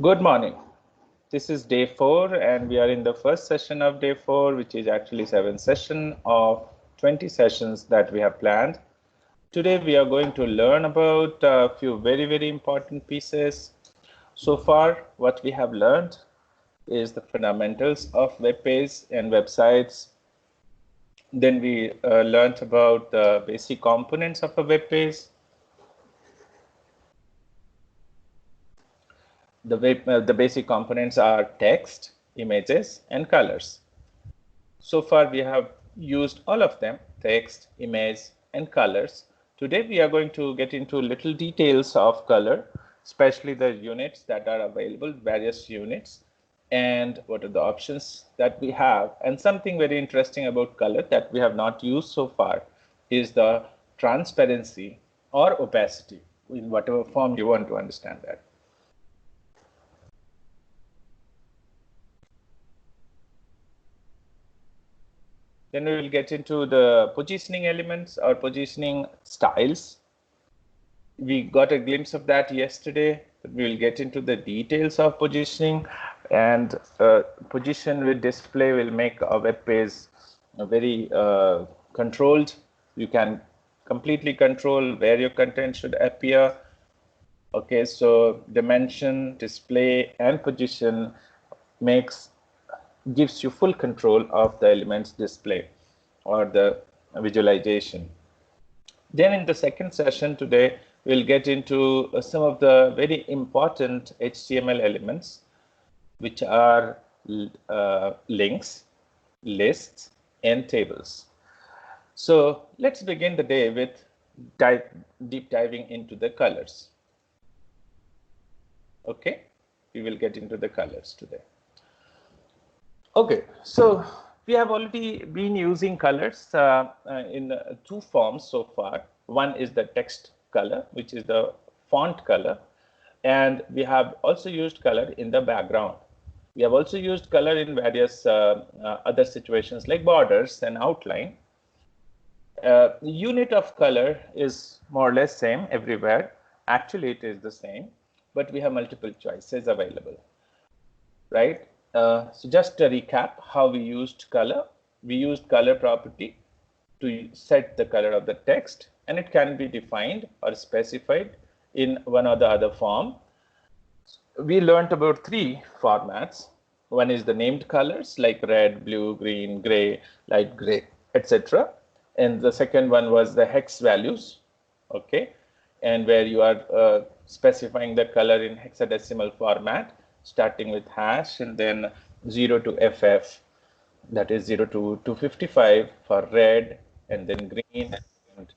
Good morning. This is day 4 and we are in the first session of day 4, which is actually 7th session of 20 sessions that we have planned. Today we are going to learn about a few very important pieces. So far what we have learned is the fundamentals of web page and websites. Then we learned about the basic components of a web page. The basic components are text, images, and colors. So far, we have used all of them, text, image, and colors. Today, we are going to get into little details of color, especially the units that are available, various units, and what are the options that we have. And something very interesting about color that we have not used so far is the transparency or opacity, in whatever form you want to understand that. Then we will get into the positioning elements or positioning styles. We got a glimpse of that yesterday. We will get into the details of positioning, and position with display will make a web page very controlled. You can completely control where your content should appear. Okay, so dimension, display, and position gives you full control of the elements display or the visualization. Then in the second session today, we'll get into some of the very important HTML elements, which are links, lists, and tables. So let's begin the day with deep diving into the colors. Okay, we will get into the colors today. Okay, so we have already been using colors in two forms so far. One is the text color, which is the font color, and we have also used color in the background. We have also used color in various other situations like borders and outline. Unit of color is more or less same everywhere. Actually, it is the same, but we have multiple choices available, right? So just to recap how we used color. We used color property to set the color of the text, and it can be defined or specified in one or the other form. We learned about 3 formats. One is the named colors like red, blue, green, gray, light gray, etc. And the second one was the hex values, okay, and where you are specifying the color in hexadecimal format, starting with hash and then 0 to FF, that is 0 to 255 for red, and then green and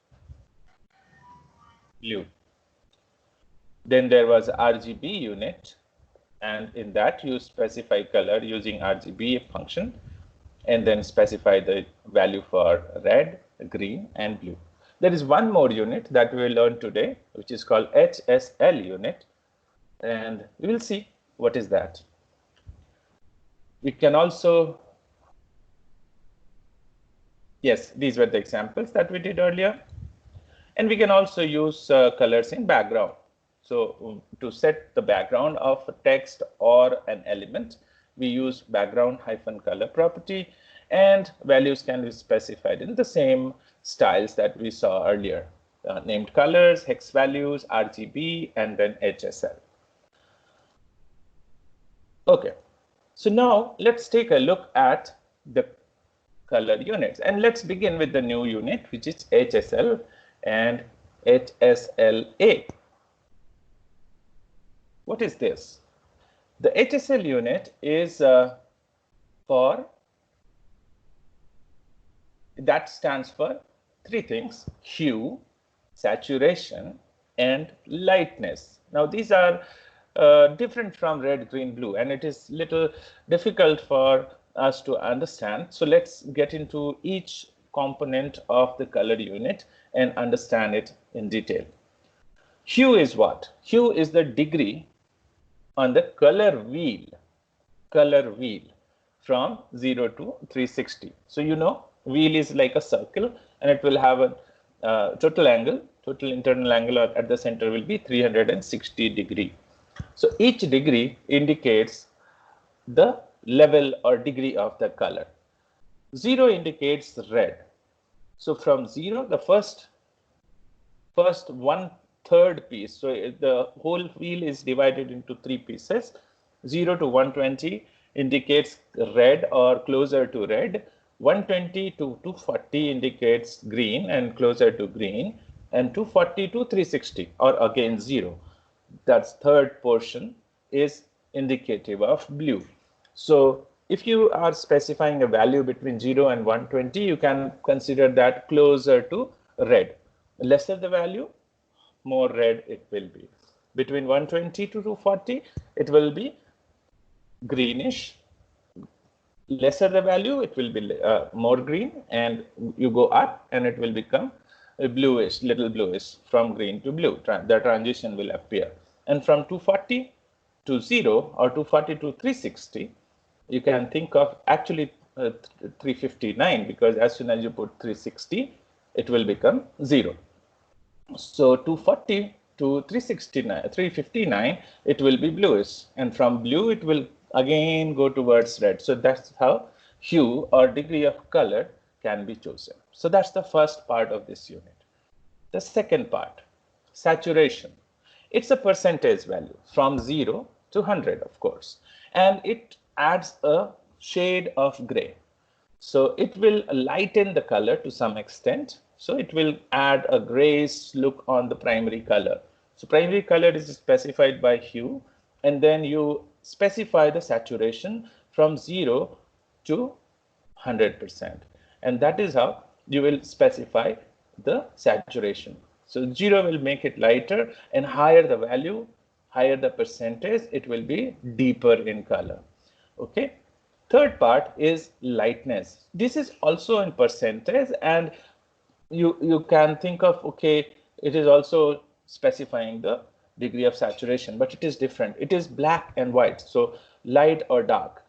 blue. Then there was Rgb unit, and in that you specify color using Rgb function, and then specify the value for red, green, and blue. There is one more unit that we will learn today, which is called HSL unit, and we will see what is that. We can also, yes, these were the examples that we did earlier. And we can also use colors in background. So to set the background of a text or an element, we use background -color property, and values can be specified in the same styles that we saw earlier. Named colors, hex values, RGB, and then HSL. Okay, so now let's take a look at the color units, and let's begin with the new unit, which is HSL and HSLA. What is this? The HSL unit is that stands for 3 things: hue, saturation, and lightness. Now these are different from red, green, blue, and it is little difficult for us to understand. So let's get into each component of the color unit and understand it in detail. Hue is what? Hue is the degree on the color wheel from 0 to 360. So you know, wheel is like a circle, and it will have a total internal angle at the center will be 360 degree. So each degree indicates the level or degree of the color. 0 indicates red. So from 0, the first 1/3 piece. So the whole wheel is divided into 3 pieces. 0 to 120 indicates red or closer to red. 120 to 240 indicates green and closer to green. And 240 to 360 or again 0. That's third portion is indicative of blue. So if you are specifying a value between 0 and 120, you can consider that closer to red. Lesser the value, more red it will be. Between 120 to 240, it will be greenish. Lesser the value, it will be more green, and you go up and it will become a bluish, little bluish from green to blue. The transition will appear. And from 240 to 0 or 240 to 360, you can think of actually 359, because as soon as you put 360, it will become 0. So 240 to 359, it will be bluish, and from blue it will again go towards red. So that's how hue or degree of color can be chosen. So that's the first part of this unit. The second part, saturation. It's a percentage value from 0 to 100, of course, and it adds a shade of gray. So it will lighten the color to some extent. So it will add a grayish look on the primary color. So primary color is specified by hue, and then you specify the saturation from 0 to 100%. And that is how you will specify the saturation. So 0 will make it lighter, and higher the value, higher the percentage, it will be deeper in color. Okay. Third part is lightness. This is also in percentage, and you can think of, okay, it is also specifying the degree of saturation, but it is different. It is black and white, so light or dark.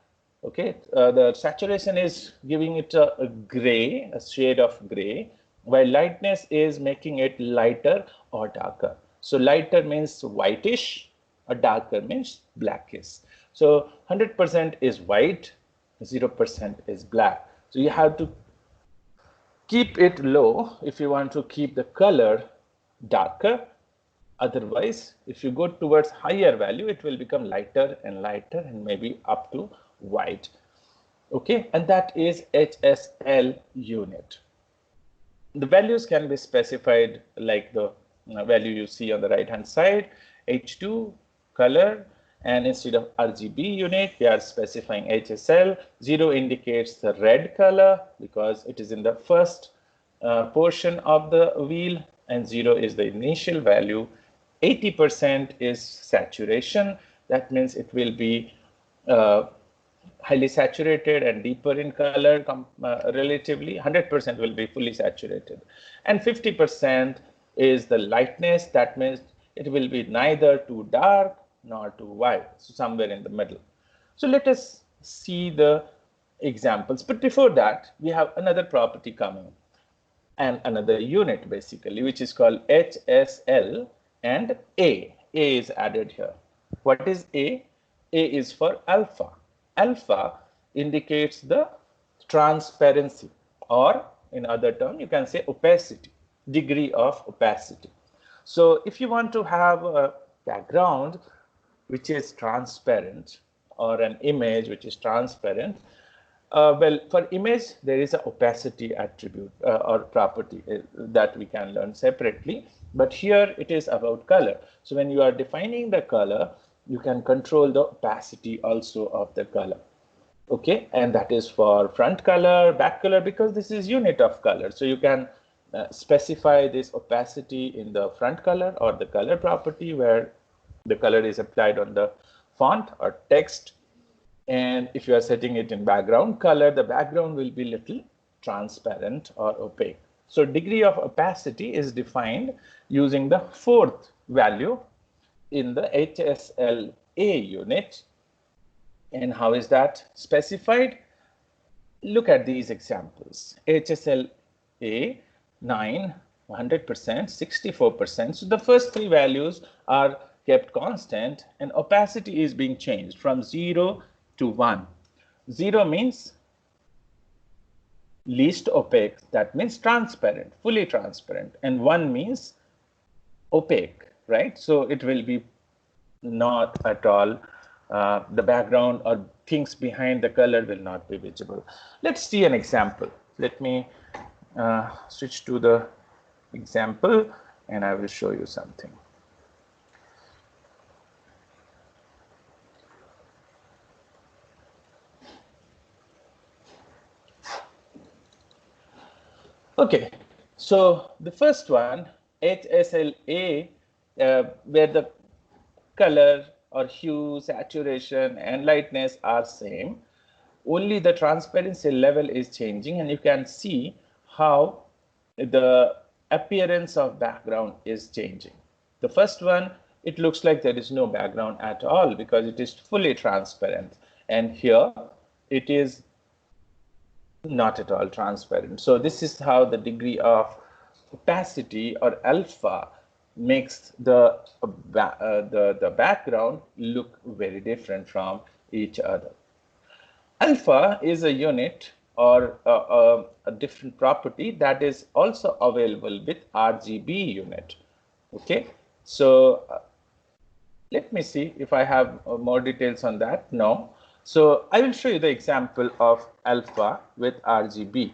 Okay, the saturation is giving it a gray, a shade of gray, while lightness is making it lighter or darker. So lighter means whitish, or darker means blackish. So 100% is white, 0% is black. So you have to keep it low if you want to keep the color darker. Otherwise, if you go towards higher value, it will become lighter and maybe up to white. Okay, and that is HSL unit. The values can be specified like the value you see on the right hand side, H2 color, and instead of Rgb unit, we are specifying HSL. 0 indicates the red color because it is in the first portion of the wheel, and 0 is the initial value. 80% is saturation. That means it will be highly saturated and deeper in color relatively. 100% will be fully saturated. And 50% is the lightness. That means it will be neither too dark nor too white, so somewhere in the middle. So let us see the examples. But before that, we have another property coming, and another unit basically, which is called HSL and A. A is added here. What is A? A is for alpha. Alpha indicates the transparency, or in other term, you can say opacity, degree of opacity. So if you want to have a background which is transparent, or an image which is transparent, well, for image, there is an opacity attribute or property that we can learn separately. But here it is about color. So when you are defining the color, you can control the opacity also of the color. Okay, and that is for front color, back color, because this is unit of color. So you can specify this opacity in the front color or the color property, where the color is applied on the font or text. And if you are setting it in background color, the background will be little transparent or opaque. So degree of opacity is defined using the fourth value in the HSLA unit. And how is that specified? Look at these examples. HSLA 9, 100%, 64%. So the first three values are kept constant and opacity is being changed from 0 to 1. 0 means least opaque, that means transparent, fully transparent, and 1 means opaque, right? So it will be not at all, the background or things behind the color will not be visible. Let's see an example. Let me switch to the example and I will show you something. Okay, so the first one, HSLA, where the color or hue, saturation, and lightness are same. Only the transparency level is changing, and you can see how the appearance of background is changing. The first one, it looks like there is no background at all because it is fully transparent, and here it is not at all transparent. So this is how the degree of opacity or alpha makes the background look very different from each other. Alpha is a unit or a different property that is also available with Rgb unit. Okay, so let me see if I have more details on that. No. So I will show you the example of alpha with Rgb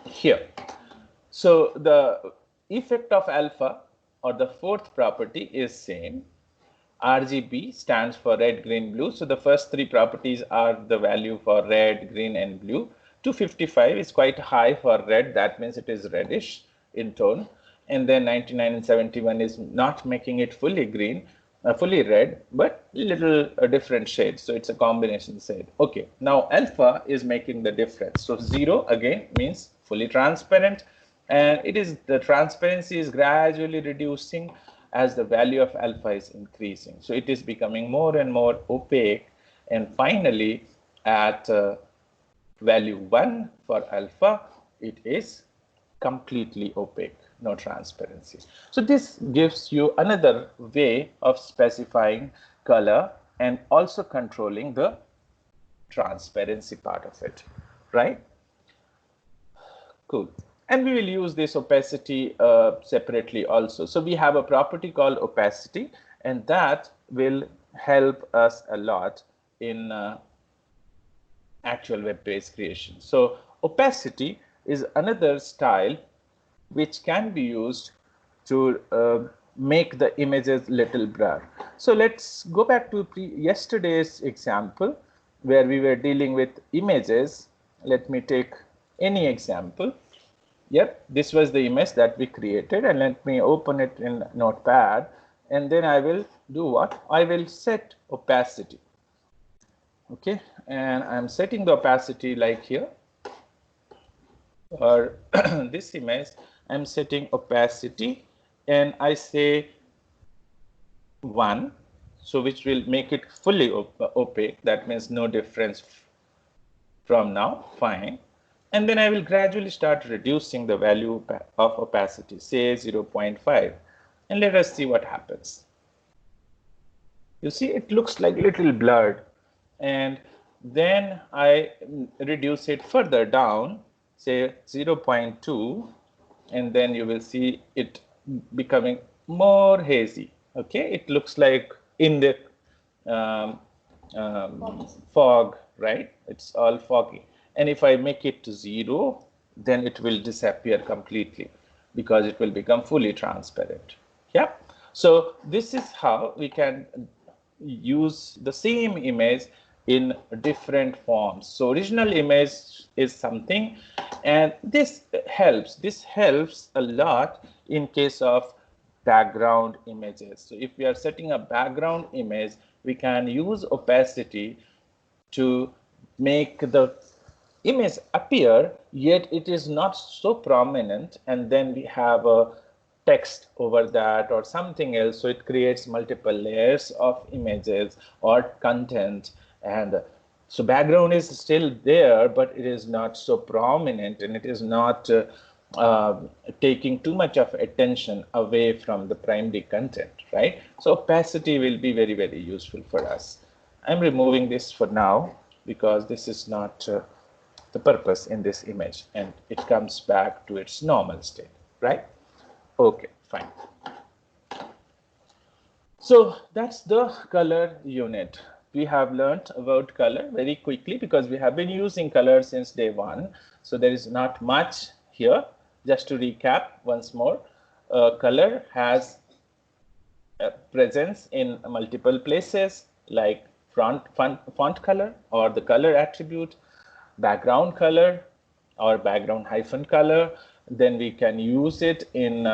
here. So the effect of alpha or the fourth property is same. Rgb stands for red, green, blue. So the first three properties are the value for red, green, and blue. 255 is quite high for red. That means it is reddish in tone. And then 99 and 71 is not making it fully green, fully red, but little different shades. So it's a combination shade. Okay, now alpha is making the difference. So 0 again means fully transparent, and it is the transparency is gradually reducing as the value of alpha is increasing. So it is becoming more and more opaque, and finally at value 1 for alpha, it is completely opaque, no transparency. So this gives you another way of specifying color and also controlling the transparency part of it, right? Cool. And we will use this opacity separately also. So we have a property called opacity, and that will help us a lot in actual web page creation. So opacity is another style which can be used to make the images little blur. So let's go back to yesterday's example where we were dealing with images. Let me take any example. Yep, this was the image that we created, and let me open it in Notepad, and then I will do what? I will set opacity. Okay, and I'm setting the opacity like here. Or this image, I'm setting opacity, and I say 1, so which will make it fully opaque. That means no difference from now. Fine. And then I will gradually start reducing the value of opacity, say 0.5, and let us see what happens. You see, it looks like a little blurred, and then I reduce it further down, say 0.2, and then you will see it becoming more hazy. Okay, it looks like in the fog, right? It's all foggy. And if I make it to 0, then it will disappear completely because it will become fully transparent. Yeah. So this is how we can use the same image in different forms. So original image is something, and this helps. This helps a lot in case of background images. So if we are setting a background image, we can use opacity to make the image appear, yet it is not so prominent, and then we have a text over that or something else, so it creates multiple layers of images or content, and so background is still there, but it is not so prominent, and it is not taking too much of attention away from the primary content, right? So opacity will be very, very useful for us. I'm removing this for now because this is not the purpose in this image, and it comes back to its normal state, right? Okay, fine. So that's the color unit. We have learned about color very quickly because we have been using color since day one. So there is not much here. Just to recap once more, color has a presence in multiple places like font color or the color attribute, background color or background hyphen color. Then we can use it in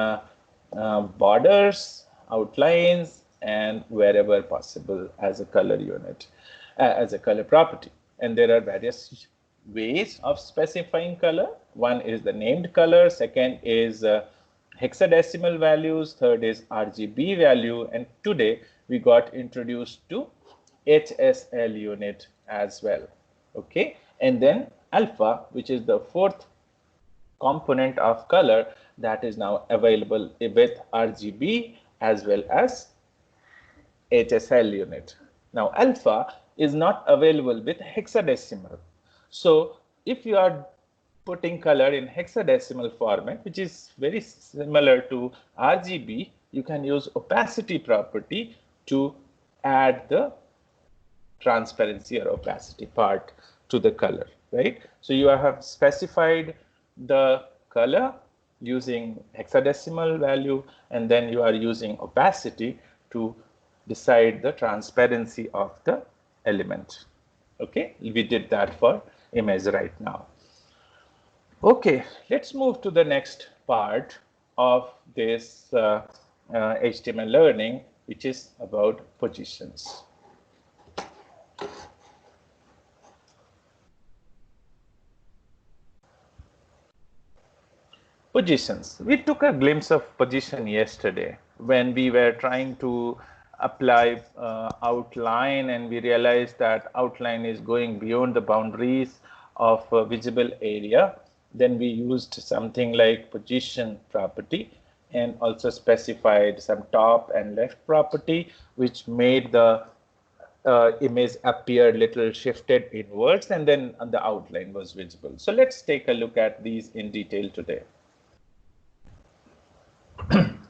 borders, outlines, and wherever possible as a color unit, as a color property. And there are various ways of specifying color. One is the named color, second is hexadecimal values, third is RGB value, and today we got introduced to HSL unit as well. Okay, and then alpha, which is the fourth component of color that is now available with RGB as well as HSL unit. Now alpha is not available with hexadecimal. So if you are putting color in hexadecimal format, which is very similar to RGB, you can use opacity property to add the transparency or opacity part to the color, right? So you have specified the color using hexadecimal value, and then you are using opacity to decide the transparency of the element. Okay, we did that for image right now. Okay, let's move to the next part of this HTML learning, which is about positions. Positions. We took a glimpse of position yesterday when we were trying to apply outline, and we realized that outline is going beyond the boundaries of visible area. Then we used something like position property and also specified some top and left property, which made the image appear little shifted inwards, and then the outline was visible. So let's take a look at these in detail today.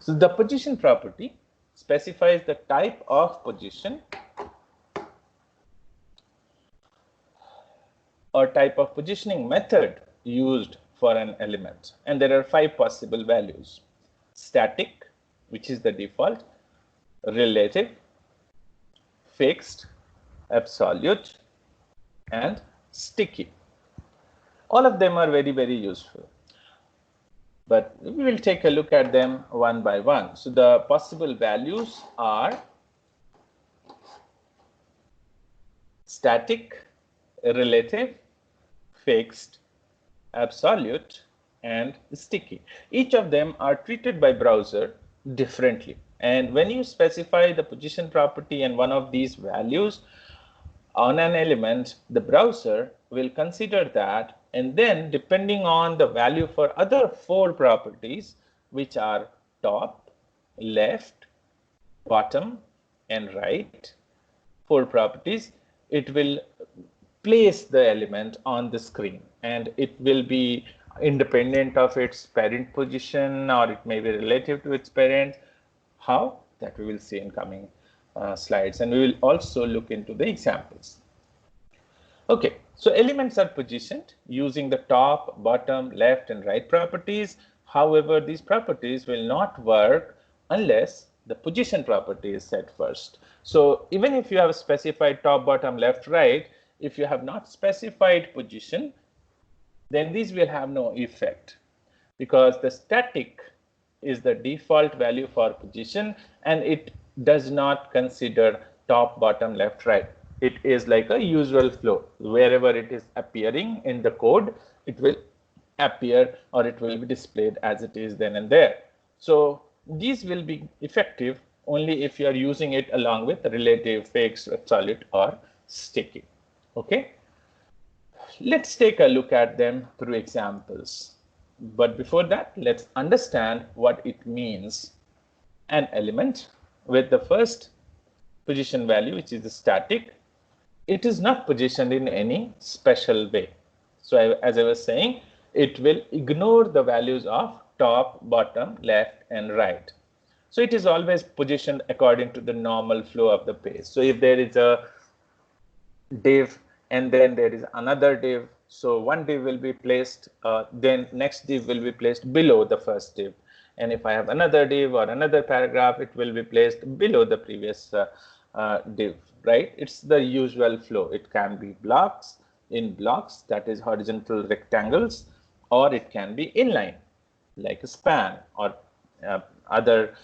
So the position property specifies the type of position or type of positioning method used for an element. And there are 5 possible values: static, which is the default, relative, fixed, absolute, and sticky. All of them are very, very useful, but we will take a look at them one by one. So the possible values are static, relative, fixed, absolute, and sticky. Each of them are treated by browser differently. And when you specify the position property and one of these values on an element, the browser will consider that, and then depending on the value for other 4 properties, which are top, left, bottom, and right, 4 properties, it will place the element on the screen, and it will be independent of its parent position, or it may be relative to its parent. How? That we will see in coming slides, and we will also look into the examples. Okay, so elements are positioned using the top, bottom, left, and right properties. However, these properties will not work unless the position property is set first. So even if you have specified top, bottom, left, right, if you have not specified position, then these will have no effect, because the static is the default value for position, and it does not consider top, bottom, left, right. It is like a usual flow. Wherever it is appearing in the code, it will appear, or it will be displayed as it is then and there. So these will be effective only if you are using it along with relative, fixed, absolute, or sticky. Okay, let's take a look at them through examples. But before that, let's understand what it means. An element with the first position value, which is the static, it is not positioned in any special way. So as I was saying, it will ignore the values of top, bottom, left, and right. So it is always positioned according to the normal flow of the page. So if there is a div and then there is another div, so one div will be placed, then next div will be placed below the first div. And if I have another div or another paragraph, it will be placed below the previous div, right? It's the usual flow. It can be blocks, in blocks, that is horizontal rectangles, or it can be inline, like a span or other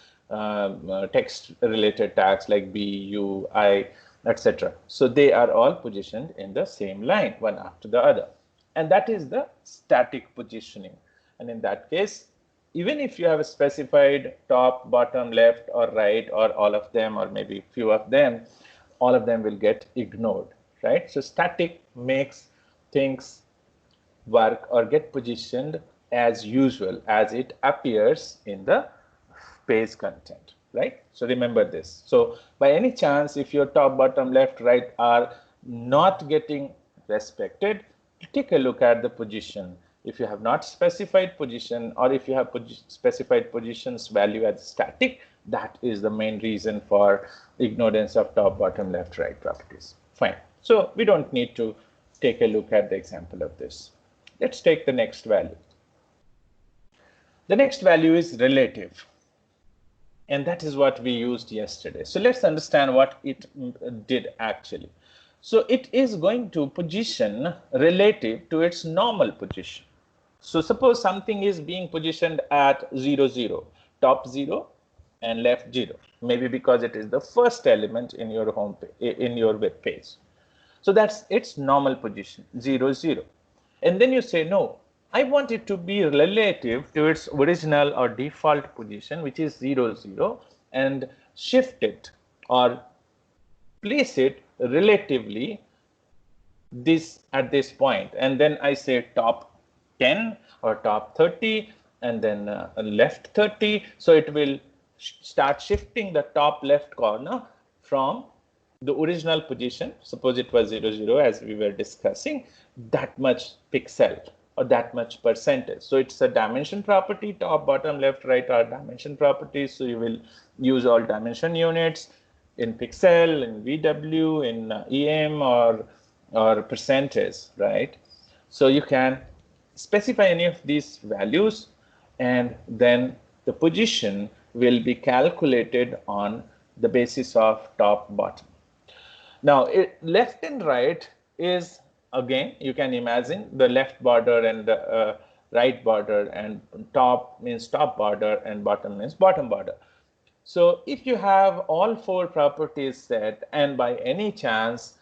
text related tags like B, U, I, etc. So they are all positioned in the same line, one after the other. And that is the static positioning. And in that case, even if you have a specified top, bottom, left, or right, or all of them, or maybe few of them, all of them will get ignored, right? So static makes things work or get positioned as usual, as it appears in the page content, right? So remember this. So by any chance, if your top, bottom, left, right are not getting respected, take a look at the position. If you have not specified position, or if you have specified positions value as static, that is the main reason for ignorance of top, bottom, left, right properties. Fine. So we don't need to take a look at the example of this. Let's take the next value. The next value is relative. And that is what we used yesterday. So let's understand what it did actually. So it is going to position relative to its normal position. So suppose something is being positioned at 0, 0, top 0 and left 0, maybe because it is the first element in your home page, in your web page. So that's its normal position, 0, 0. And then you say, no, I want it to be relative to its original or default position, which is 0, 0, and shift it or place it relatively at this point. And then I say top 10 or top 30 and then left 30. So it will start shifting the top left corner from the original position. Suppose it was 0, 0 as we were discussing, that much pixel or that much percentage. So it's a dimension property. Top, bottom, left, right are dimension properties. So you will use all dimension units in pixel, in VW, in EM or percentage, right? So you can specify any of these values and then the position will be calculated on the basis of top, bottom. Now, left and right is, again, you can imagine the left border and the right border, and top means top border and bottom means bottom border. So if you have all four properties set and by any chance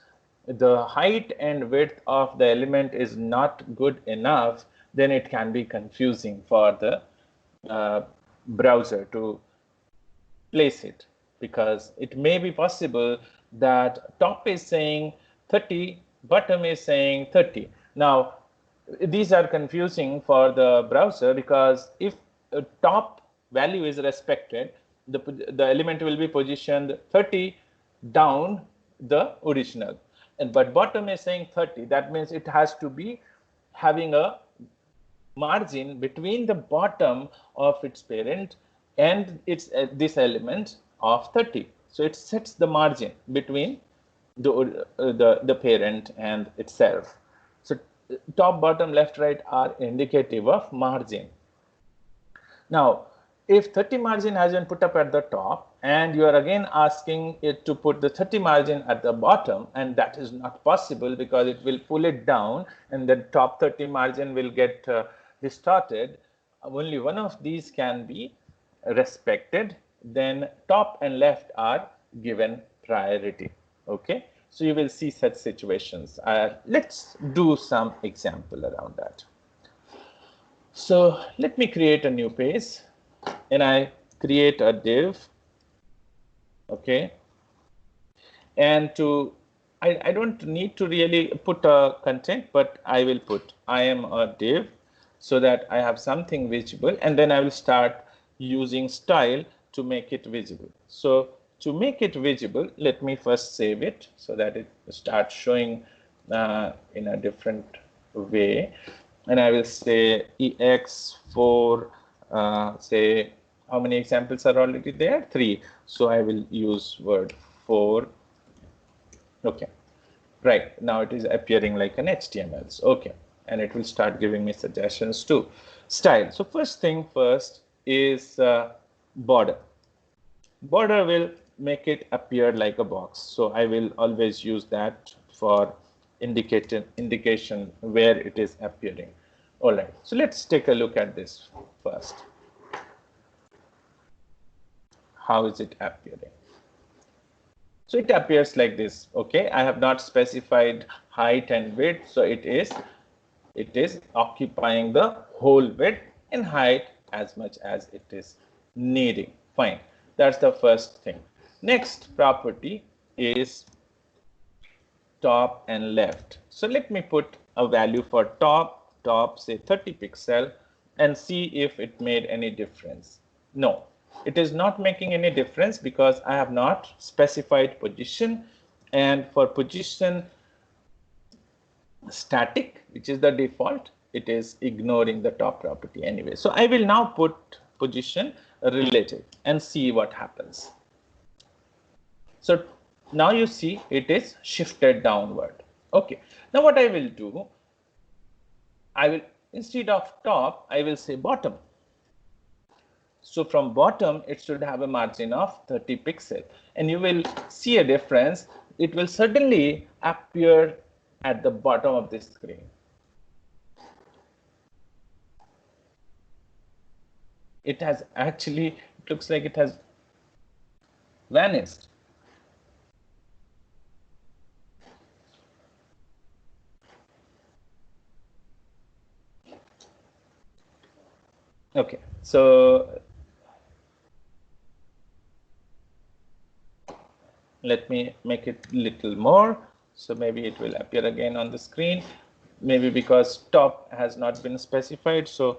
the height and width of the element is not good enough, then it can be confusing for the browser to place it, because it may be possible that top is saying 30, bottom is saying 30. Now, these are confusing for the browser because if a top value is respected, the element will be positioned 30 down the original. But bottom is saying 30. That means it has to be having a margin between the bottom of its parent and its this element of 30. So it sets the margin between the parent and itself. So top, bottom, left, right are indicative of margin. Now, if 30 margin has been put up at the top and you are again asking it to put the 30 margin at the bottom, and that is not possible because it will pull it down and the top 30 margin will get distorted, only one of these can be respected, then top and left are given priority. Okay, so you will see such situations. Let's do some example around that. So let me create a new page and I create a div. Okay, and I don't need to really put a content, but I will put I am a div so that I have something visible, and then I will start using style to make it visible. So to make it visible, let me first save it so that it starts showing in a different way. And I will say ex4, say how many examples are already there? 3. So I will use word 4. Okay, right, now it is appearing like an HTML. Okay, and it will start giving me suggestions too. Style. So first thing first is border. Border will make it appear like a box. So I will always use that for indication where it is appearing. All right, so let's take a look at this first. How is it appearing? So it appears like this. Okay, I have not specified height and width, so it is occupying the whole width and height as much as it is needing. Fine, that's the first thing. Next property is top and left. So let me put a value for top, say 30 pixel, and see if it made any difference. No, it is not making any difference because I have not specified position, and for position static, which is the default, it is ignoring the top property anyway. So I will now put position relative and see what happens. So now you see it is shifted downward. Okay, now what I will do, I will, instead of top, I will say bottom. So from bottom, it should have a margin of 30 pixel, and you will see a difference. It will suddenly appear at the bottom of the screen. It has actually, it looks like it has vanished. Okay, so let me make it little more. So maybe it will appear again on the screen. Maybe because top has not been specified, so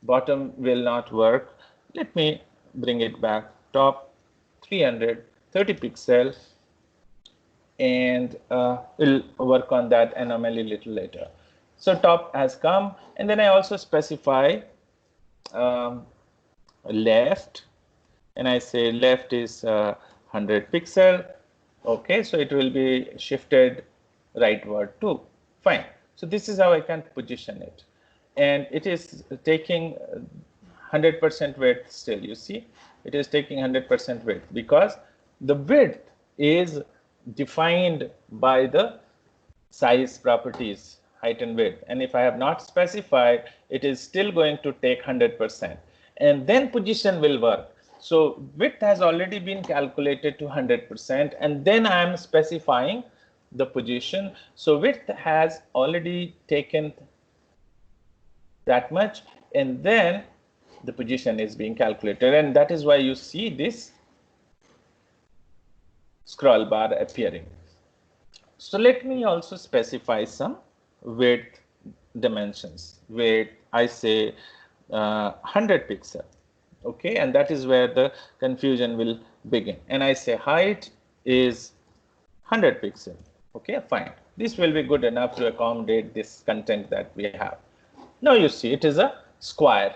bottom will not work. Let me bring it back. Top 330 pixel, and we'll work on that anomaly a little later. So top has come, and then I also specify left, and I say left is 100 pixel. Okay, so it will be shifted rightward too. Fine. So this is how I can position it, and it is taking 100% width still. You see, it is taking 100% width because the width is defined by the size properties, height and width. And if I have not specified, it is still going to take 100%, and then position will work. So width has already been calculated to 100%, and then I am specifying the position. So width has already taken that much, and then the position is being calculated, and that is why you see this scroll bar appearing. So let me also specify some width dimensions. Width, I say 100 pixel. Okay, and that is where the confusion will begin. And I say height is 100 pixel. Okay, fine. This will be good enough to accommodate this content that we have. Now you see it is a square.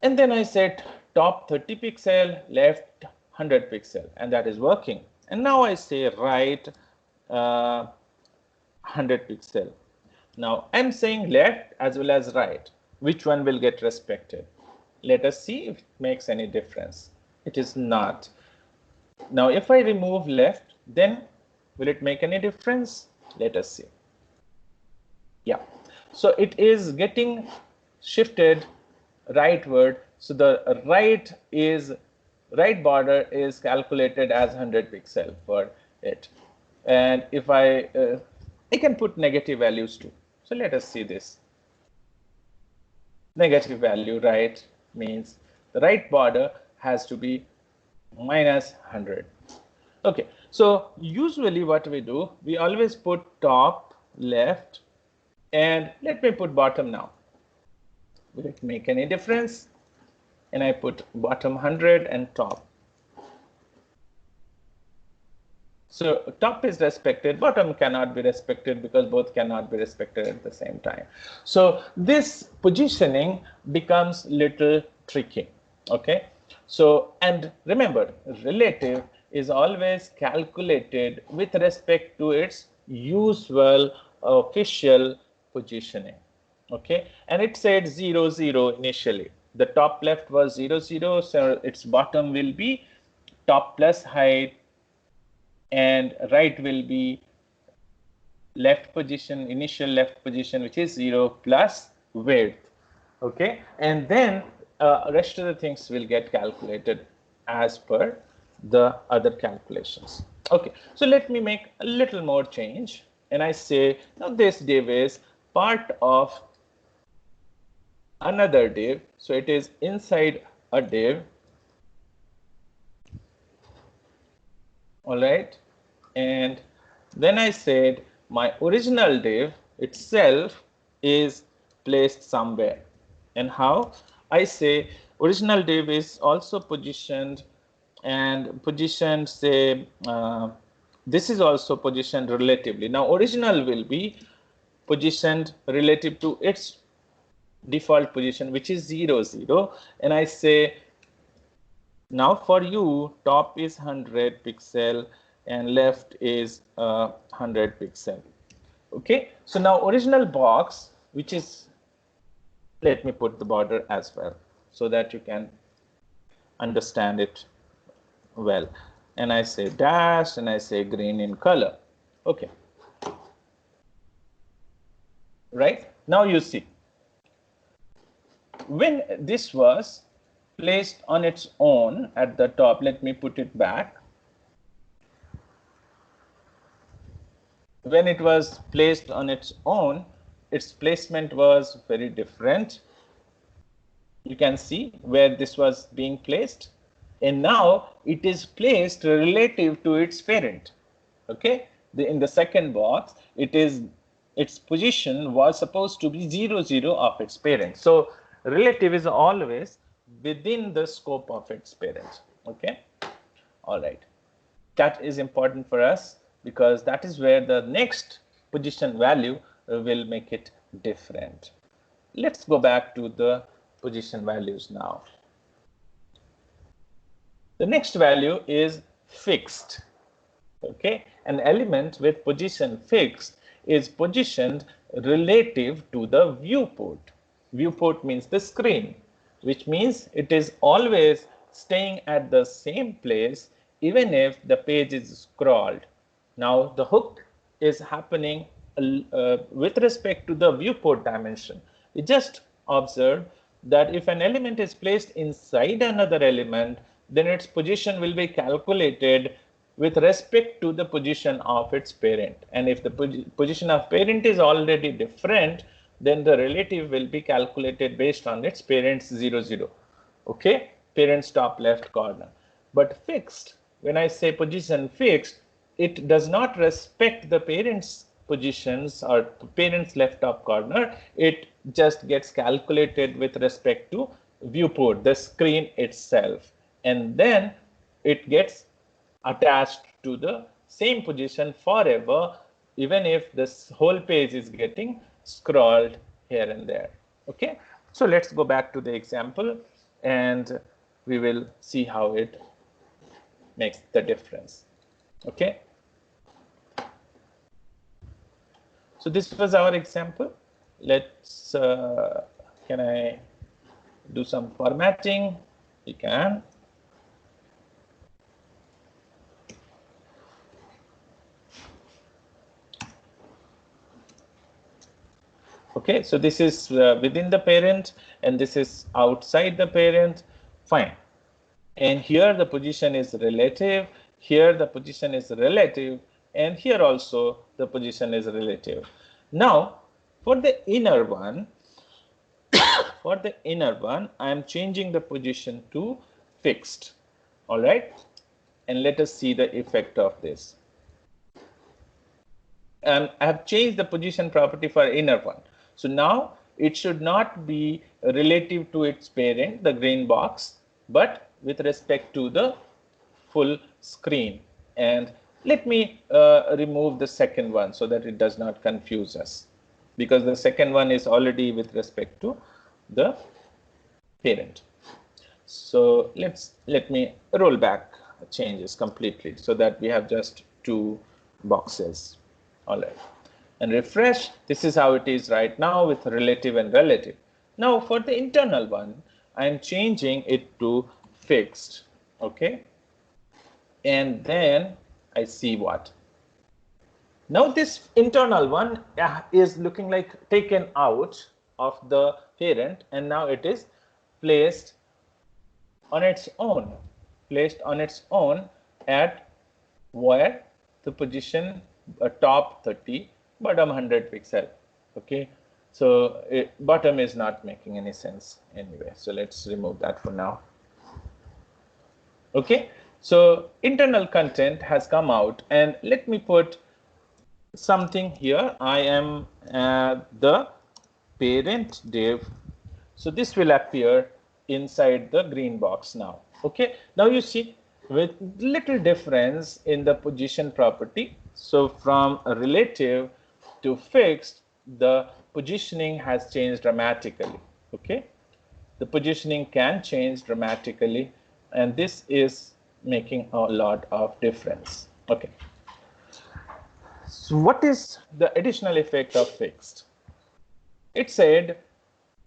And then I said top 30 pixel, left 100 pixel, and that is working. And now I say right 100 pixel. Now I'm saying left as well as right. Which one will get respected? Let us see if it makes any difference. It is not. Now if I remove left, then will it make any difference? Let us see. Yeah, so it is getting shifted rightward. So the right border is calculated as 100 pixel for it. And if I can put negative values too. So let us see this. Negative value right means the right border has to be minus 100. Okay, so usually what we do, we always put top, left, and let me put bottom now. Will it make any difference? And I put bottom 100 and top. So top is respected, bottom cannot be respected because both cannot be respected at the same time. So this positioning becomes little tricky. Okay. So, and remember, relative is always calculated with respect to its usual official positioning. Okay. And it said 0, 0 initially. The top left was 0, 0. So its bottom will be top plus height, and right will be left position, initial left position, which is 0 plus width. Okay. And then rest of the things will get calculated as per the other calculations. Okay. So let me make a little more change. And I say, now this div is part of another div. So it is inside a div. All right. And then I said my original div itself is placed somewhere. And how? I say original div is also positioned, and positioned, say, this is also positioned relatively. Now original will be positioned relative to its default position, which is 0, 0. And I say, now for you, top is 100 pixel and left is 100 pixel. Okay. So now original box, which is, let me put the border as well so that you can understand it well. And I say dash and I say green in color. Okay. Right. Now you see, when this was placed on its own at the top, let me put it back. When it was placed on its own, its placement was very different. You can see where this was being placed, and now it is placed relative to its parent. Okay, in the second box, its position was supposed to be 0, 0 of its parent. So relative is always within the scope of its parent. Okay. All right. That is important for us because that is where the next position value will make it different. Let's go back to the position values now. The next value is fixed. Okay. An element with position fixed is positioned relative to the viewport. Viewport means the screen, which means it is always staying at the same place even if the page is scrolled. Now the hook is happening with respect to the viewport dimension. We just observed that if an element is placed inside another element, then its position will be calculated with respect to the position of its parent. And if the position of parent is already different, then the relative will be calculated based on its parent's 0, 0. Okay, parent's top left corner. But fixed, when I say position fixed, it does not respect the parent's positions or parent's left top corner. It just gets calculated with respect to viewport, the screen itself. And then it gets attached to the same position forever, even if this whole page is getting scrolled here and there. Okay. So let's go back to the example and we will see how it makes the difference. Okay. So this was our example. Let's, can I do some formatting? We can. Okay, so this is within the parent and this is outside the parent. Fine. And here the position is relative, here the position is relative, and here also the position is relative. Now, for the inner one, I am changing the position to fixed. All right. And let us see the effect of this. And I have changed the position property for inner one. So now it should not be relative to its parent, the green box, but with respect to the full screen. And let me remove the second one so that it does not confuse us, because the second one is already with respect to the parent. So let me roll back changes completely so that we have just two boxes. All right, and refresh. This is how it is right now with relative and relative. Now for the internal one, I'm changing it to fixed. Okay, and then I see what. Now this internal one is looking like taken out of the parent, and now it is placed on its own, at where the position top 30, bottom 100 pixel. Okay, so bottom is not making any sense anyway, so let's remove that for now. Okay, so internal content has come out, and let me put something here. I am the parent div, so this will appear inside the green box now. Okay, now you see with little difference in the position property. So from a relative to fixed, the positioning has changed dramatically. Okay, the positioning can change dramatically, and this is making a lot of difference. Okay, so what is the additional effect of fixed? It said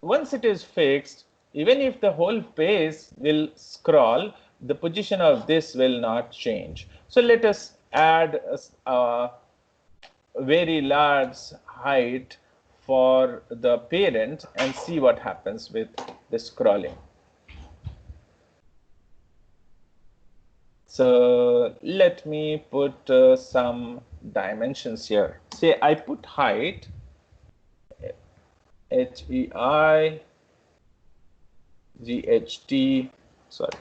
once it is fixed, even if the whole page will scroll, the position of this will not change. So let us add a very large height for the parent and see what happens with the scrolling. So let me put some dimensions here. Say I put height, HEIGHT, sorry,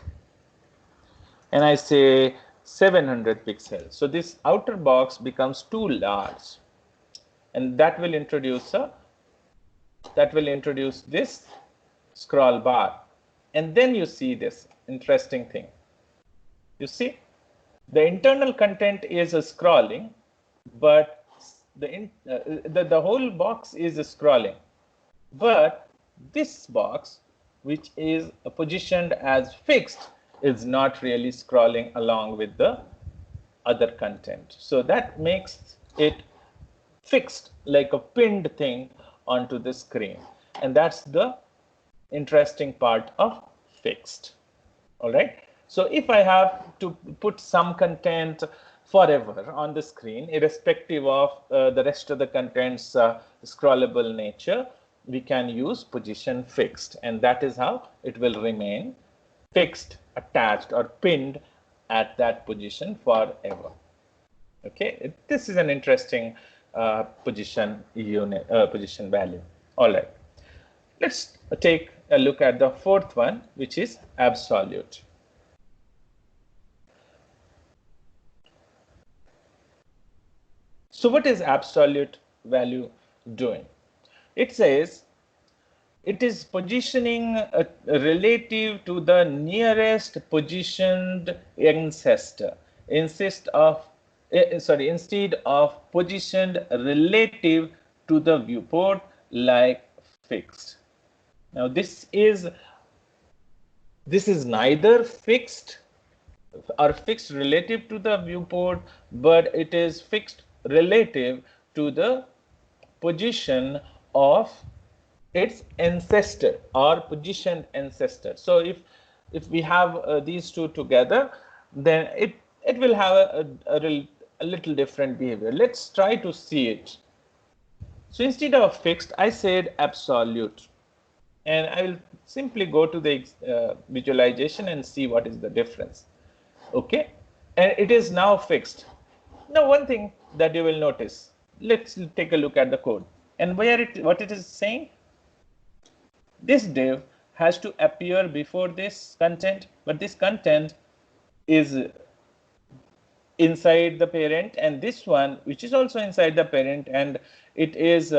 and I say 700 pixels. So this outer box becomes too large, and that will introduce this scroll bar. And then you see this interesting thing. You see, the internal content is scrolling, but the whole box is scrolling. But this box, which is positioned as fixed, is not really scrolling along with the other content. So that makes it fixed, like a pinned thing onto the screen. And that's the interesting part of fixed. All right. So if I have to put some content forever on the screen, irrespective of the rest of the content's scrollable nature, we can use position fixed, and that is how it will remain fixed, attached, or pinned at that position forever. Okay, this is an interesting position unit, position value. All right, let's take a look at the fourth one, which is absolute. So what is absolute value doing? It says it is positioning relative to the nearest positioned ancestor instead of positioned relative to the viewport like fixed. Now this is neither fixed or fixed relative to the viewport, but it is fixed relative to the position of its ancestor or positioned ancestor. So if we have these two together, then it will have a little different behavior. Let's try to see it. So instead of fixed, I said absolute, and I will simply go to the visualization and see what is the difference. Okay, and it is now fixed. Now one thing that you will notice, let's take a look at the code, and what it is saying. This div has to appear before this content, but this content is inside the parent, and this one, which is also inside the parent, and it is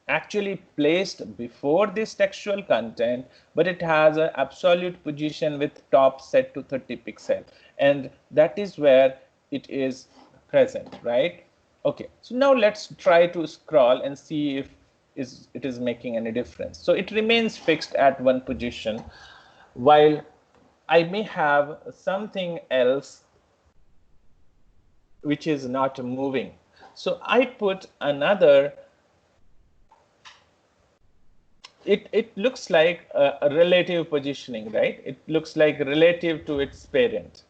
actually placed before this textual content, but it has an absolute position with top set to 30 pixel, and that is where it is present, right? Okay, so now let's try to scroll and see if it is making any difference. So it remains fixed at one position, while I may have something else which is not moving. So I put another, it looks like a relative positioning, right? It looks like relative to its parent.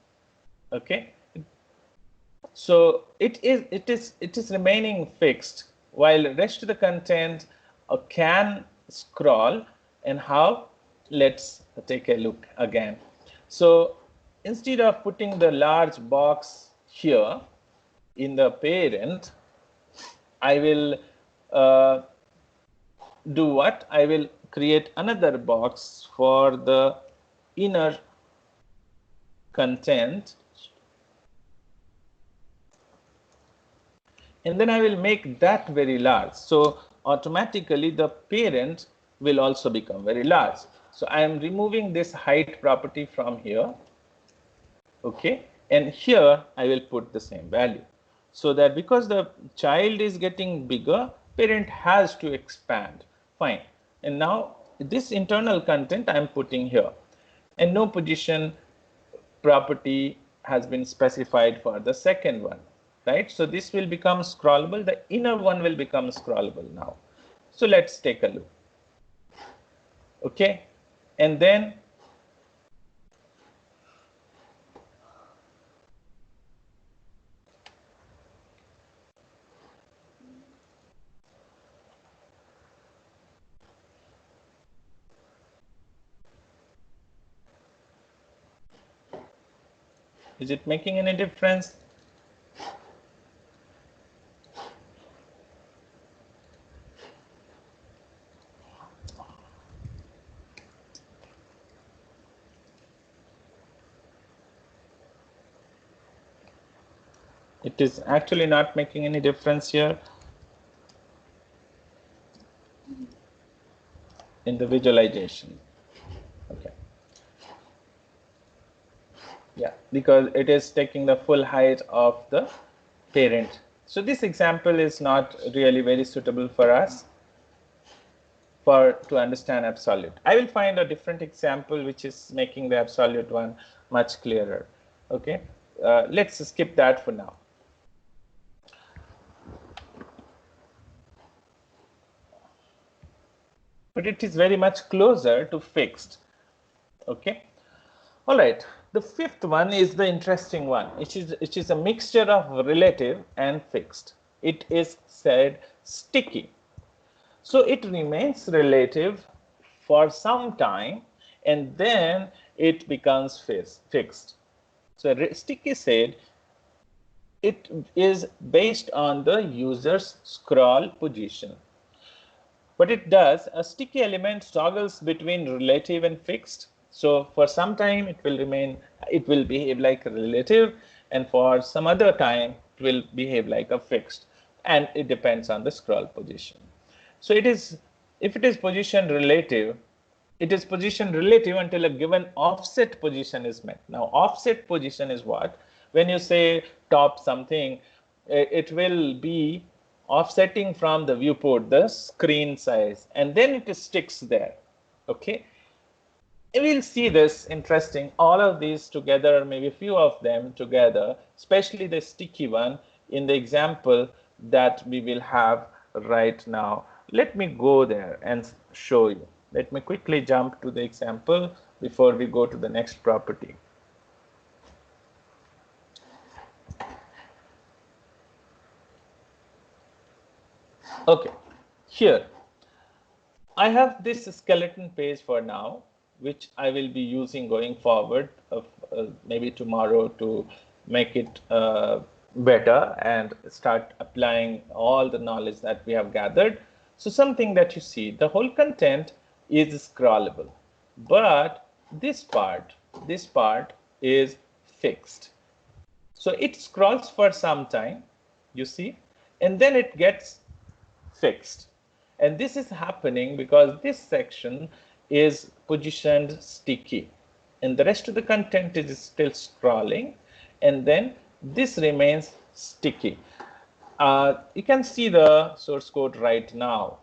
Okay, so it is remaining fixed, while the rest of the content can scroll. And how? Let's take a look again. So instead of putting the large box here in the parent, I will do what? I will create another box for the inner content, and then I will make that very large. So automatically the parent will also become very large. So I am removing this height property from here. Okay, and here I will put the same value, so that because the child is getting bigger, parent has to expand. Fine. And now this internal content I am putting here, and no position property has been specified for the second one, right? So this will become scrollable. The inner one will become scrollable now. So let's take a look. Okay, and then is it making any difference? It is actually not making any difference here in the visualization. Okay. Yeah, because it is taking the full height of the parent. So this example is not really very suitable for us to understand absolute. I will find a different example which is making the absolute one much clearer. Okay, let's skip that for now. But it is very much closer to fixed. Okay, all right. The fifth one is the interesting one. It is a mixture of relative and fixed. It is said sticky. So it remains relative for some time, and then it becomes fixed. So sticky said it is based on the user's scroll position. What it does, a sticky element toggles between relative and fixed. So for some time it will behave like a relative, and for some other time it will behave like a fixed, and it depends on the scroll position. So it is, if it is position relative, it is position relative until a given offset position is met. Now offset position is what? When you say top something, it will be offsetting from the viewport, the screen size, and then it sticks there. Okay, we'll see this interesting, all of these together, maybe a few of them together, especially the sticky one in the example that we will have right now. Let me go there and show you. Let me quickly jump to the example before we go to the next property. Okay, here I have this skeleton page for now, which I will be using going forward, maybe tomorrow, to make it better and start applying all the knowledge that we have gathered. So something that you see, the whole content is scrollable, but this part is fixed. So it scrolls for some time, you see, and then it gets fixed. And this is happening because this section is positioned sticky and the rest of the content is still scrolling, and then this remains sticky. You can see the source code right now,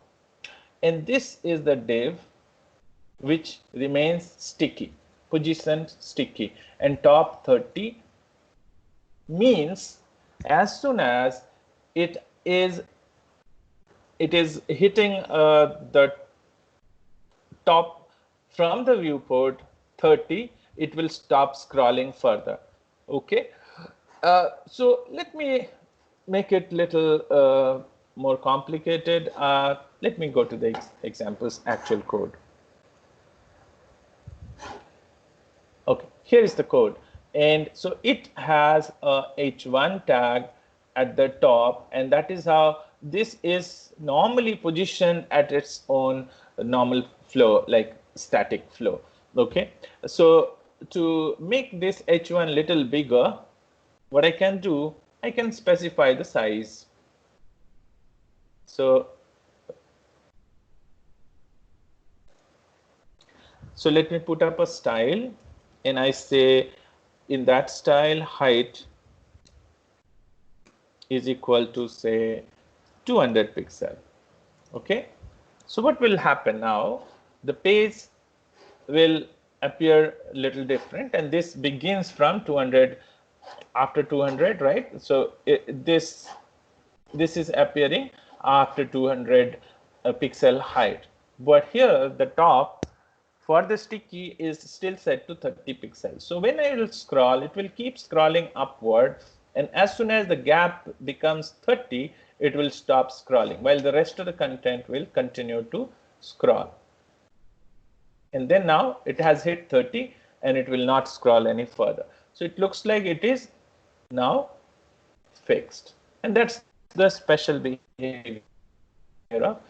and this is the div which remains sticky, positioned sticky, and top 30 means as soon as it is hitting the top from the viewport 30, it will stop scrolling further. Okay, so let me make it little more complicated. Let me go to the example's actual code. Okay, here is the code, and so it has a h1 tag at the top, and that is how this is normally positioned at its own normal flow, like static flow. Okay, so to make this h1 little bigger, what I can do, I can specify the size. So let me put up a style, and I say in that style height is equal to say 200 pixel. Okay, so what will happen now? The page will appear a little different, and this begins from 200 after 200, right? So this is appearing after 200 pixel height, but here the top for the sticky is still set to 30 pixels. So when I will scroll, it will keep scrolling upward, and as soon as the gap becomes 30, it will stop scrolling, while the rest of the content will continue to scroll. And then now it has hit 30 and it will not scroll any further. So it looks like it is now fixed, and that's the special behavior of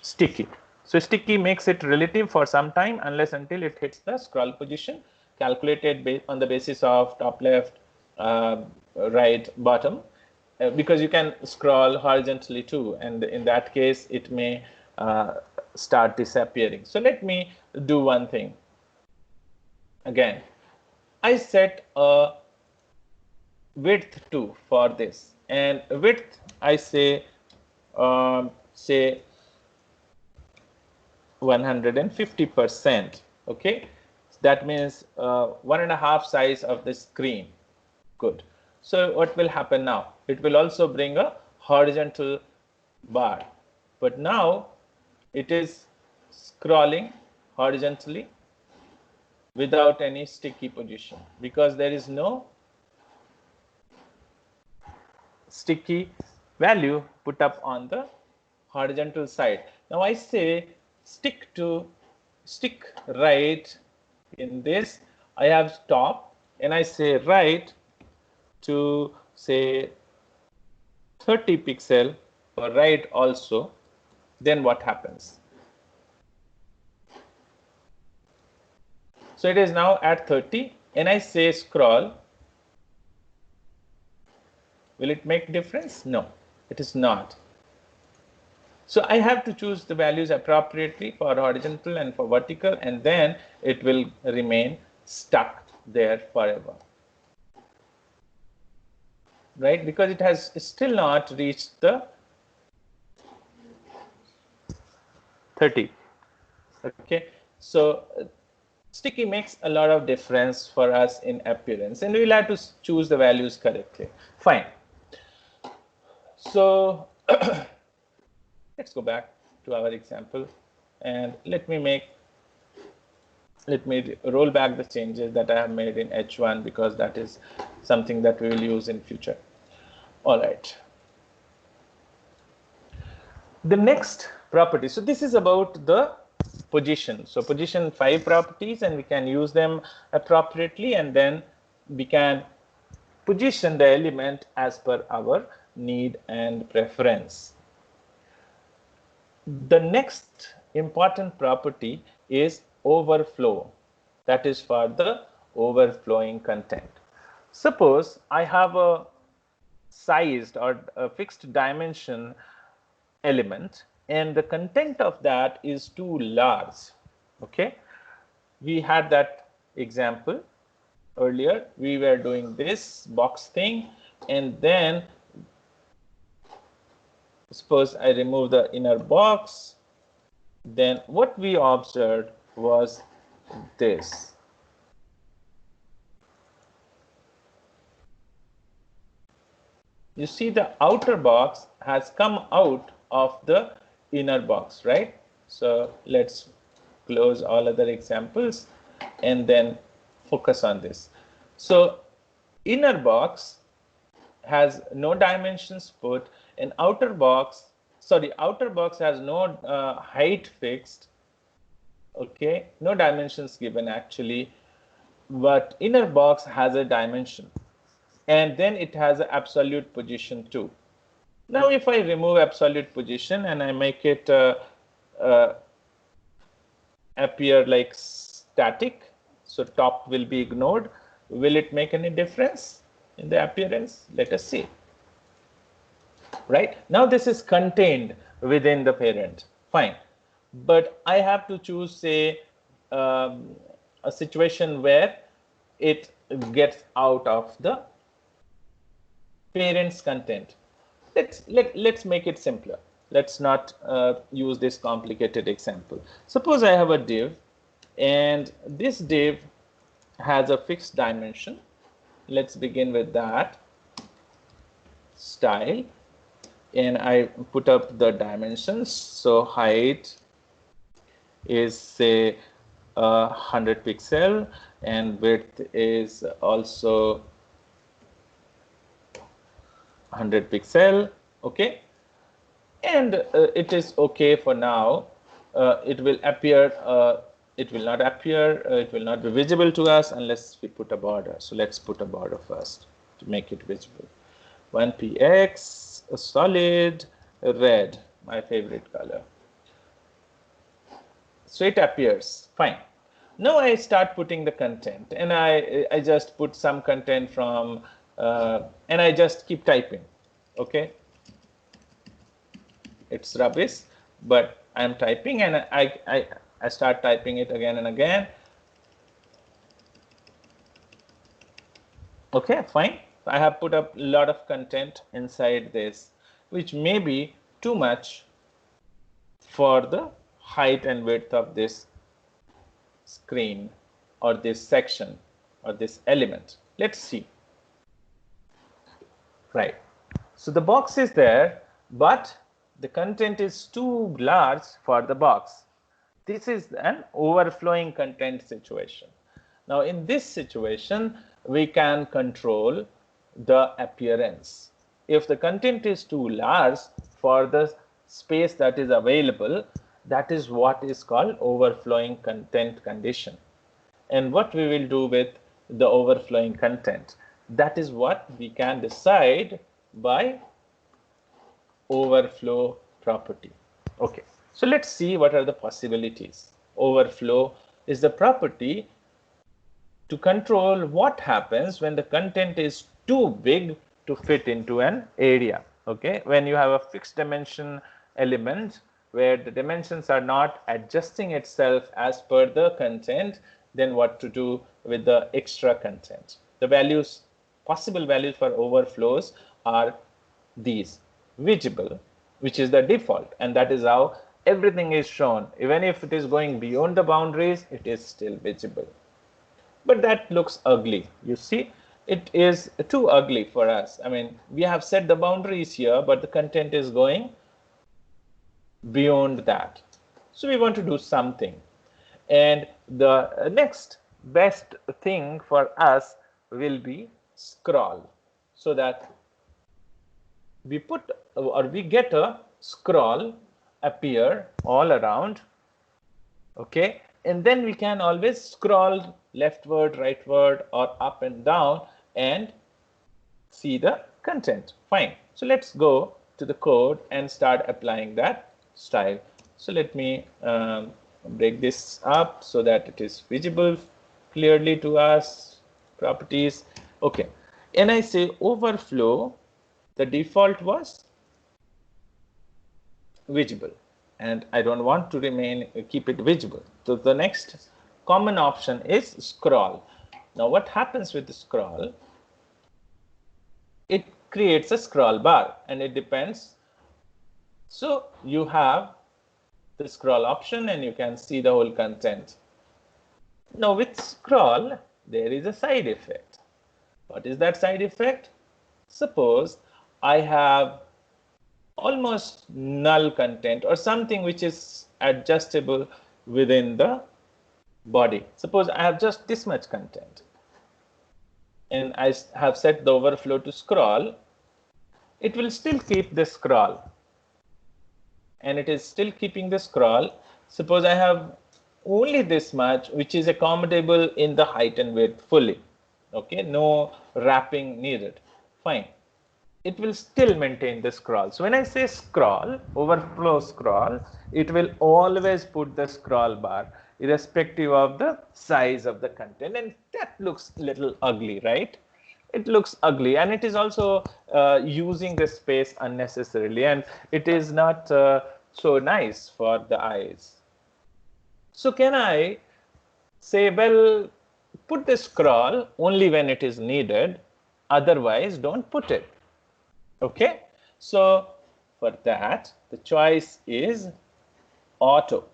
sticky. So sticky makes it relative for some time unless until it hits the scroll position calculated on the basis of top left, right, bottom, because you can scroll horizontally too, and in that case it may start disappearing. So let me do one thing. Again, I set a width 2 for this, and width I say 150%. Okay, that means 1.5 size of the screen. Good. So what will happen now? It will also bring a horizontal bar, but now it is scrolling horizontally without any sticky position because there is no sticky value put up on the horizontal side. Now I say stick right in this. I have top, and I say right to say 30 pixel or right also. Then what happens? So it is now at 30, and I say scroll. Will it make difference? No, it is not. So I have to choose the values appropriately for horizontal and for vertical, and then it will remain stuck there forever, right? Because it has still not reached the 30. Okay, so sticky makes a lot of difference for us in appearance, and we'll have to choose the values correctly. Fine. So let's go back to our example, and let me roll back the changes that I have made in H1 because that is something that we will use in future. All right. The next property. So this is about the position. So position 5 properties, and we can use them appropriately, and then we can position the element as per our need and preference. The next important property is overflow. That is for the overflowing content. Suppose I have a sized or a fixed dimension element, and the content of that is too large. Okay, we had that example earlier. We were doing this box thing, and then suppose I remove the inner box, then what we observed was this. You see, the outer box has come out of the inner box, right? So let's close all other examples and then focus on this. So inner box has no dimensions put, and outer box has no height fixed. Okay, no dimensions given actually, but inner box has a dimension, and then it has an absolute position too. Now if I remove absolute position and I make it appear like static, so top will be ignored, will it make any difference in the appearance? Let us see. Right now this is contained within the parent, fine, but I have to choose, say, a situation where it gets out of the parent's content. Let's make it simpler. Let's not use this complicated example. Suppose I have a div, and this div has a fixed dimension. Let's begin with that. Style, and I put up the dimensions. So height is, say, 100 pixel, and width is also 100 pixel. Okay, and it is okay for now. It will appear, it will not appear, it will not be visible to us unless we put a border. So let's put a border first to make it visible. 1px, a solid red, my favorite color. So it appears fine. Now I start putting the content, and I just put some content from and I just keep typing. Okay, it's rubbish, but I'm typing, and I start typing it again and again. Okay, fine. I have put up a lot of content inside this, which may be too much for the height and width of this screen or this section or this element. Let's see. Right. So the box is there, but the content is too large for the box. This is an overflowing content situation. Now in this situation, we can control the appearance. If the content is too large for the space that is available, that is what is called overflowing content condition. And what we will do with the overflowing content, that is what we can decide by overflow property. Okay, so let's see what are the possibilities. Overflow is the property to control what happens when the content is too big to fit into an area. Okay, when you have a fixed dimension element where the dimensions are not adjusting itself as per the content, then what to do with the extra content? The values, possible values for overflows are these: visible, which is the default, and that is how everything is shown. Even if it is going beyond the boundaries, it is still visible. But that looks ugly. You see, it is too ugly for us. I mean, we have set the boundaries here, but the content is going beyond that. So we want to do something. And the next best thing for us will be scroll, so that we put or we get a scroll appear all around. Okay, and then we can always scroll leftward, rightward, or up and down and see the content. Fine. So let's go to the code and start applying that style. So let me break this up so that it is visible clearly to us. Properties. Okay, and I say overflow. The default was visible. and I don't want to keep it visible. So the next common option is scroll. Now what happens with the scroll? It creates a scroll bar, and it depends. So you have the scroll option and you can see the whole content. Now with scroll, there is a side effect. What is that side effect? Suppose I have almost null content or something which is adjustable within the body. Suppose I have just this much content and I have set the overflow to scroll. It will still keep the scroll, and it is still keeping the scroll. Suppose I have only this much which is accommodable in the height and width fully. Okay, no wrapping needed. Fine. It will still maintain the scroll. So when I say scroll, overflow scroll, it will always put the scroll bar irrespective of the size of the content, and that looks a little ugly, right? It looks ugly, and it is also using the space unnecessarily, and it is not so nice for the eyes. So can I say, well, put the scroll only when it is needed, otherwise don't put it. Okay, so for that the choice is auto,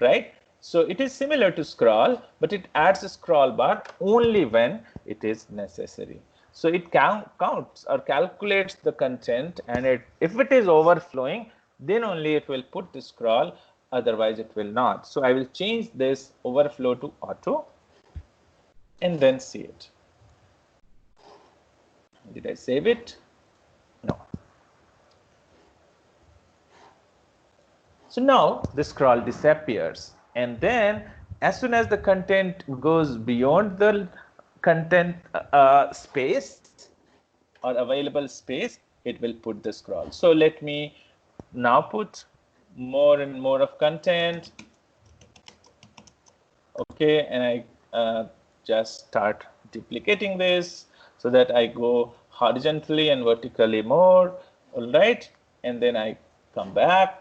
right? So it is similar to scroll, but it adds a scroll bar only when it is necessary. So it counts or calculates the content, and if it is overflowing, then only it will put the scroll, otherwise it will not. So I will change this overflow to auto and then see it. Did I save it? No. So now the scroll disappears, and then as soon as the content goes beyond the content space or available space, it will put the scroll. So let me now put more and more of content. Okay, and I just start duplicating this so that I go horizontally and vertically more. All right, and then I come back.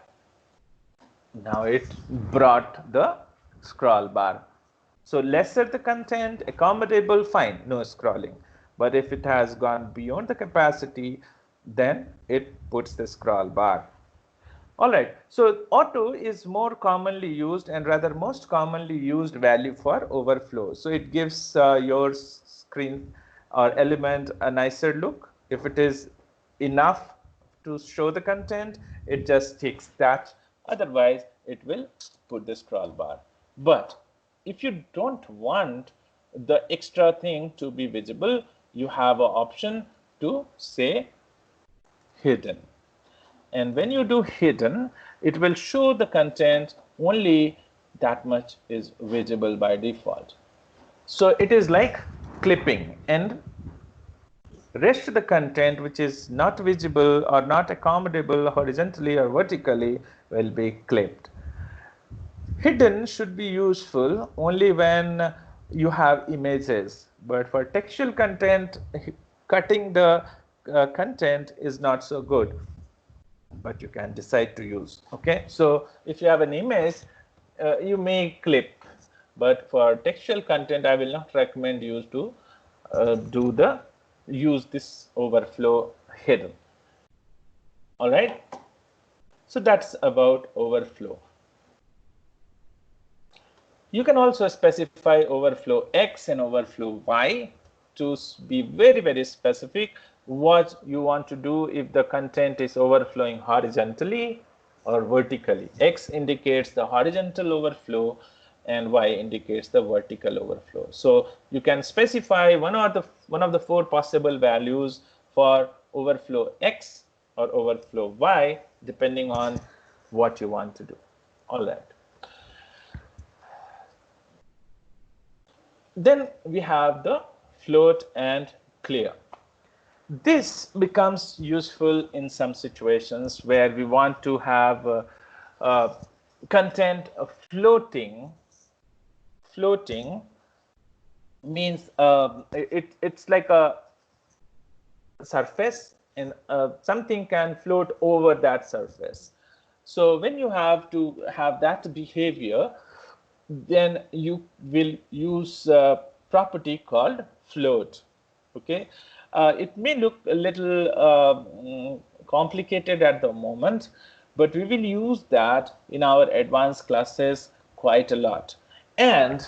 Now it brought the scroll bar. So lesser the content, accommodable, fine, no scrolling. But if it has gone beyond the capacity, then it puts the scroll bar. All right, so auto is more commonly used and rather most commonly used value for overflow. So it gives your screen or element a nicer look. If it is enough to show the content, it just takes that. Otherwise, it will put the scroll bar. But if you don't want the extra thing to be visible, you have an option to say hidden. And when you do hidden, it will show the content only that much is visible by default. So it is like clipping, and rest of the content which is not visible or not accommodable horizontally or vertically will be clipped. Hidden should be useful only when you have images, but for textual content, cutting the content is not so good, but you can decide to use. Okay, so if you have an image, you may clip, but for textual content, I will not recommend you to use this overflow hidden. All right, so that's about overflow. You can also specify overflow X and overflow Y to be very, very specific what you want to do if the content is overflowing horizontally or vertically. X indicates the horizontal overflow and Y indicates the vertical overflow. So you can specify one of the four possible values for overflow X or overflow Y depending on what you want to do. All right. Then we have the float and clear. This becomes useful in some situations where we want to have content floating. Floating means it's like a surface, and something can float over that surface. So when you have to have that behavior, then you will use a property called float. Okay, it may look a little complicated at the moment, but we will use that in our advanced classes quite a lot. And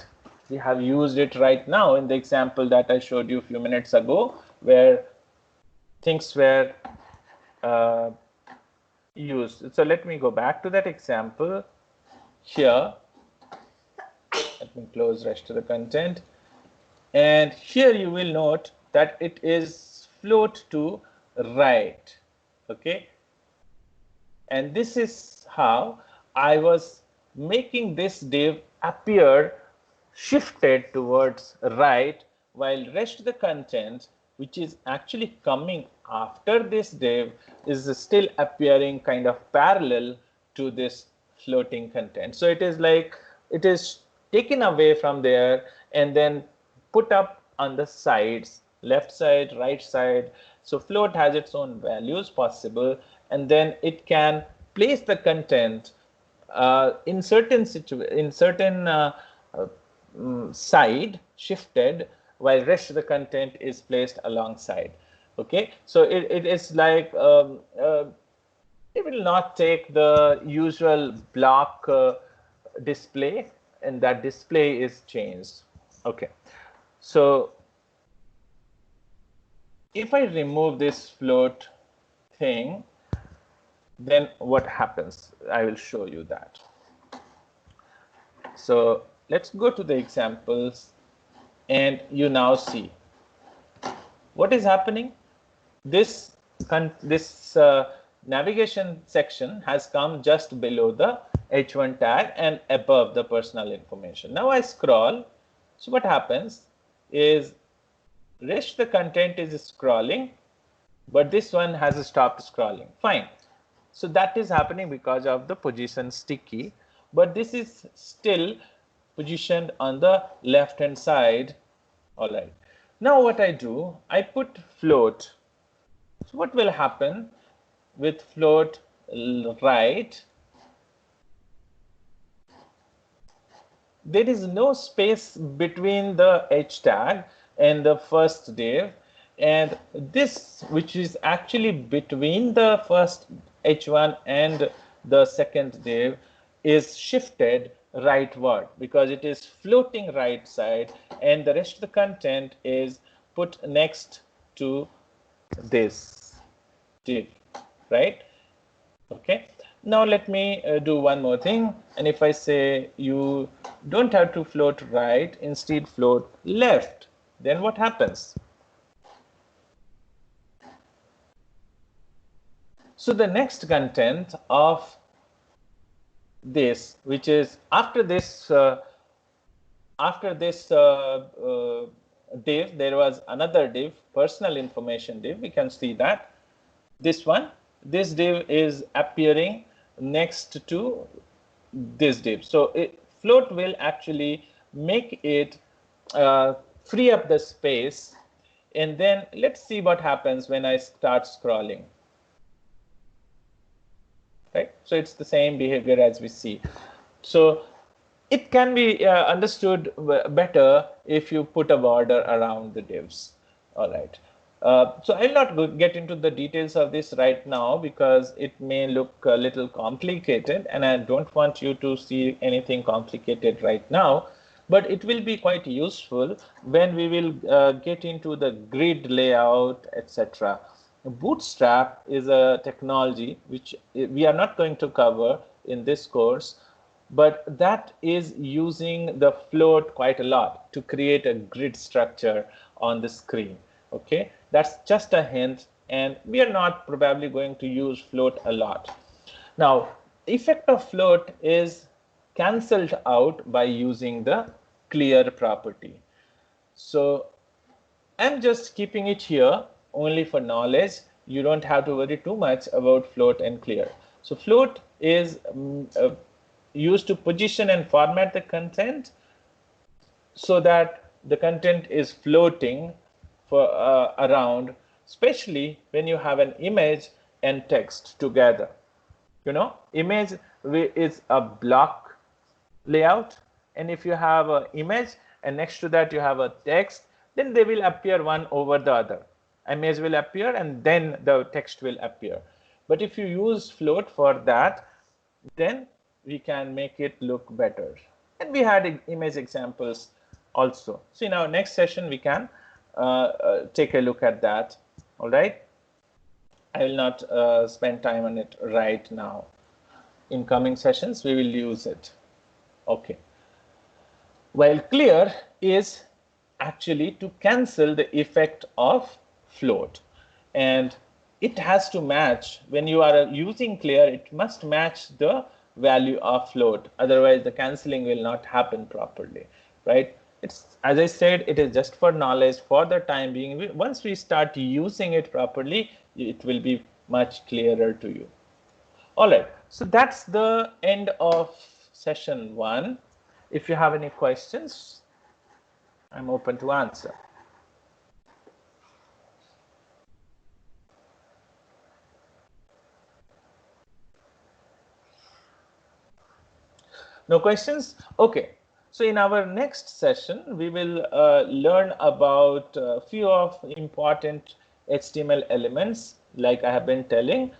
we have used it right now in the example that I showed you a few minutes ago, where things were used. So let me go back to that example here. Let me close rest of the content. And here you will note that it is float to right. Okay. And this is how I was making this div appear shifted towards right, while rest of the content, which is actually coming after this div, is still appearing kind of parallel to this floating content. So it is like it is taken away from there and then put up on the sides, left side, right side. So float has its own values possible, and then it can place the content in certain side shifted, while rest of the content is placed alongside. Okay, so it is like it will not take the usual block display, and that display is changed. Okay, so if I remove this float thing, then what happens? I will show you that. So let's go to the examples, and you now see what is happening. This navigation section has come just below the H1 tag and above the personal information. Now I scroll. So what happens is rest of the content is scrolling, but this one has stopped scrolling. Fine. So that is happening because of the position sticky, but this is still positioned on the left hand side. All right. Now what I do, I put float. So what will happen with float right? There is no space between the H tag and the first div, and this, which is actually between the first H1 and the second div, is shifted rightward because it is floating right side, and the rest of the content is put next to this div, right? Okay. Now let me do one more thing, and if I say you don't have to float right, instead float left, then what happens? So the next content of this, which is after this div, there was another div, personal information div. We can see that this div is appearing next to this div. So float will actually make it free up the space, and then let's see what happens when I start scrolling. Right? So it's the same behavior as we see. So it can be understood better if you put a border around the divs. All right. So I'll not get into the details of this right now because it may look a little complicated, and I don't want you to see anything complicated right now, but it will be quite useful when we will get into the grid layout, etc. Bootstrap is a technology which we are not going to cover in this course, but that is using the float quite a lot to create a grid structure on the screen. Okay, that's just a hint, and we are not probably going to use float a lot. Now, effect of float is cancelled out by using the clear property. So I'm just keeping it here only for knowledge. You don't have to worry too much about float and clear. So float is used to position and format the content so that the content is floating for around, especially when you have an image and text together. You know, image is a block layout, and if you have an image and next to that you have a text, then they will appear one over the other. Image will appear and then the text will appear. But if you use float for that, then we can make it look better. And we had image examples also. So in our next session we can take a look at that. All right, I will not spend time on it right now. In coming sessions we will use it. Okay. While clear is actually to cancel the effect of float, and it has to match. When you are using clear, it must match the value of float, otherwise the cancelling will not happen properly, right? It's, as I said, it is just for knowledge for the time being. Once we start using it properly, it will be much clearer to you. All right, so that's the end of session 1. If you have any questions, I'm open to answer. No questions? Okay. So in our next session, we will learn about a few of important HTML elements, like I have been telling: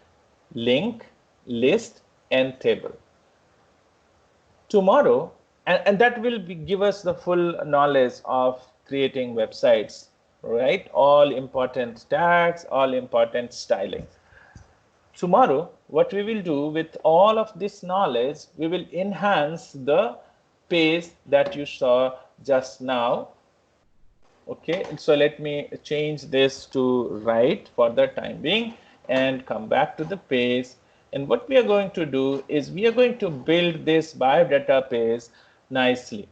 link, list, and table. Tomorrow, and that will give us the full knowledge of creating websites, right? All important tags, all important styling. Tomorrow, what we will do with all of this knowledge, we will enhance the page that you saw just now. Okay, so let me change this to right for the time being and come back to the page. And what we are going to do is we are going to build this biodata page nicely.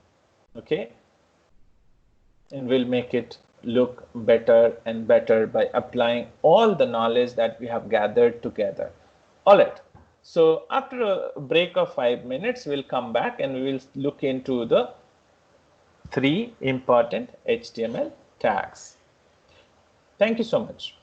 Okay, and we'll make it look better and better by applying all the knowledge that we have gathered together. All right, so after a break of 5 minutes, we'll come back and we will look into the 3 important HTML tags. Thank you so much.